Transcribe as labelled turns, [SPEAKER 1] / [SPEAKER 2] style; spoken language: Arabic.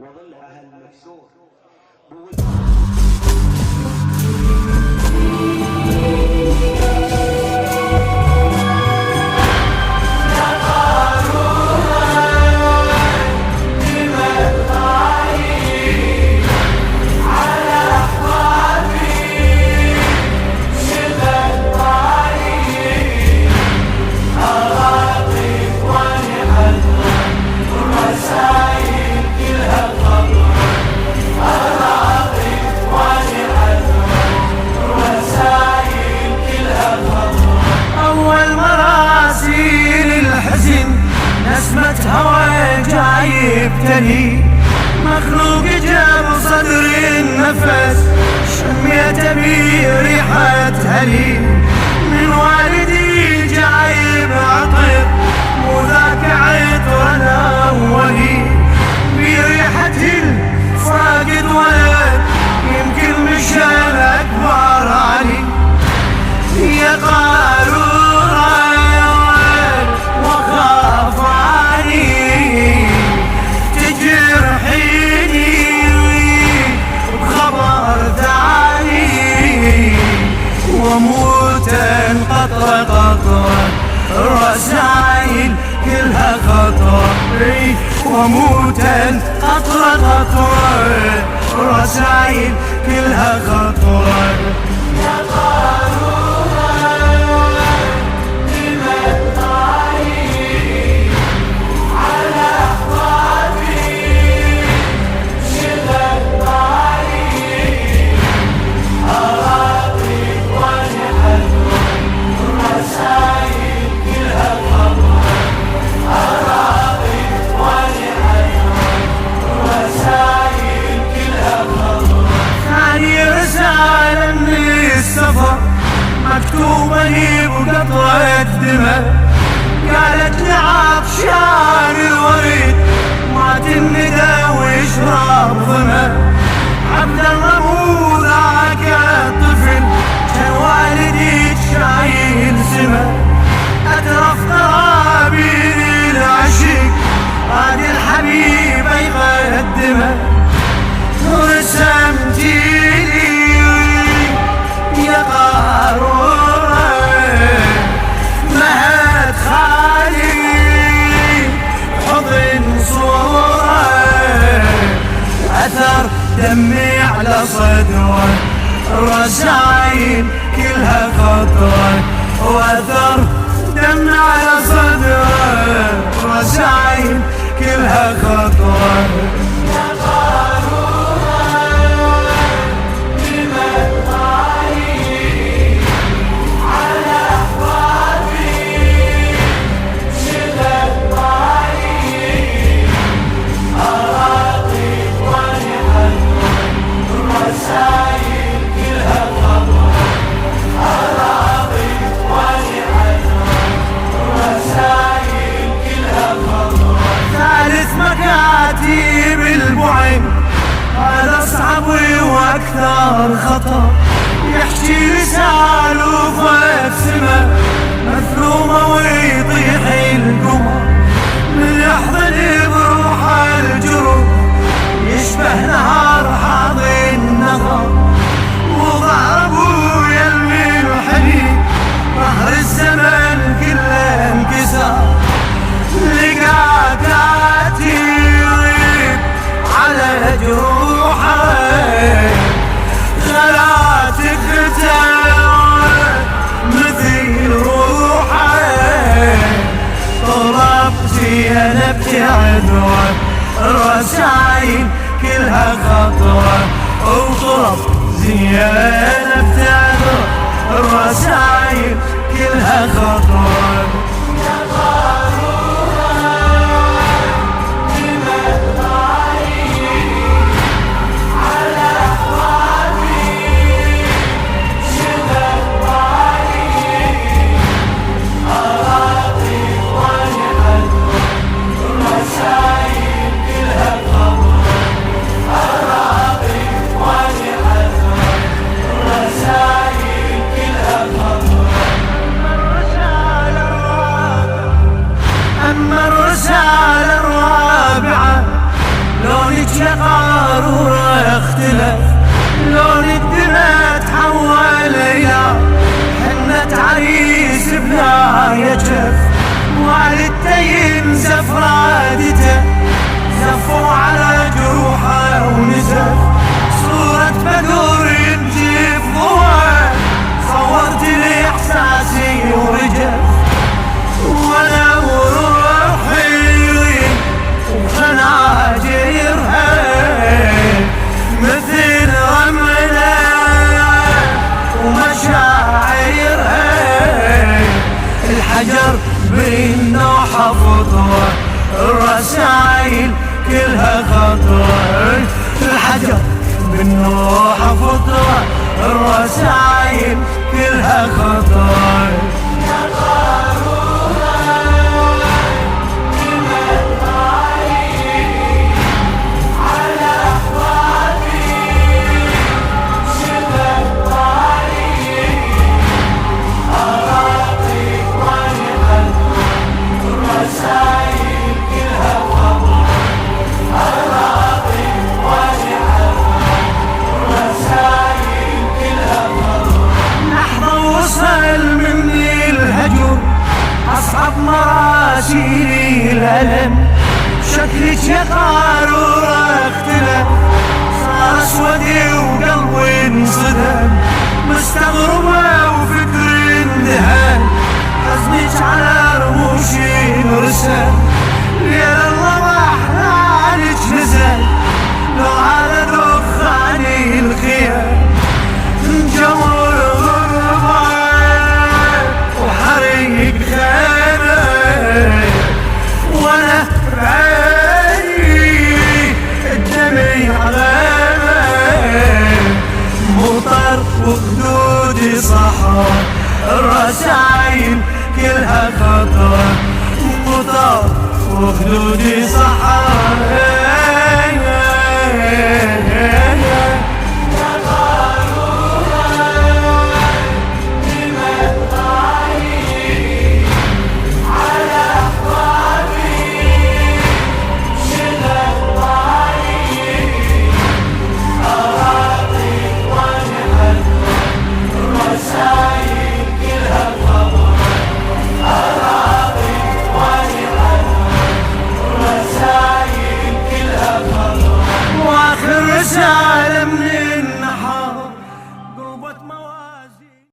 [SPEAKER 1] وظلها المكسور.
[SPEAKER 2] نسمة هوى جايب تلي مخلوق جاب صدر النفس شميت بريحة هلي من والدي جايب عطر وذاك عطر الأولي بريحة الفاقد ولد يمكن مشى الأكبر علي يا قارون وموتا قطرة قطرة الرسائل كلها خطر وموتا قطرة قطرة الرسائل كلها خطر يا قارون لمن طاري على أحبابي شغل طاري مكتوبة لي بقطرة دماء قالت لي عطشان الوريد ما تندى ويشرب ظما عبد الله مو ذاك الطفل كان والدي شايل سما أترف قرابين العشق هذه الحبيبة يقدمها ورسمتي يا قارون مهد خالي حضن صورة أثر دمي على صدره الرسائل كلها خطرة وأثر دمي على صدره الرسائل كلها خطرة يا قارون هذا صعب واكثر خطر يحكي رسالة وفوق سما مثلومة ويطيح القمر من يحضن بروح الجروح يشبه نهار حاضي النظر وظهر ابويا الملحني ظهر الزمن كله انكسر لقاكاتي على جروحه غلاتك مثل روحه طلبتي انا ابتعد الرسائل كلها خطره وطلب زيادة ابتعد الرسائل كلها خطره يا قارون الرسائل كلها خطر الراية جف، والدته ينزف رادته، زفوا على جروحه ونزف صورة بدور ينجف ضوء، صورت لي احساسي ورجف، وانا وروحي وخناجرها مثل رملة ومشاعرها، الحجر بالنوحة فطوة، الرسايل كلها خطوة، الحجر بالنوحة فطوة، الرسايل كلها خطوة. أصعب مراسيلي الألم، شكلك يا قارورة اختلف، صار أسودي وقلبي انصدم، مستغربة وفكري اندهن، حزنك على رموشي انرسم، ليل الربح عنك نزل، لو على دخاني الخيام جمر غربة وحريق خيمة، وانا بعيني الدمع غيمة، مطر وخدودي صحراء، الرسايل كلها خطر، مطر وخدودي صحراء.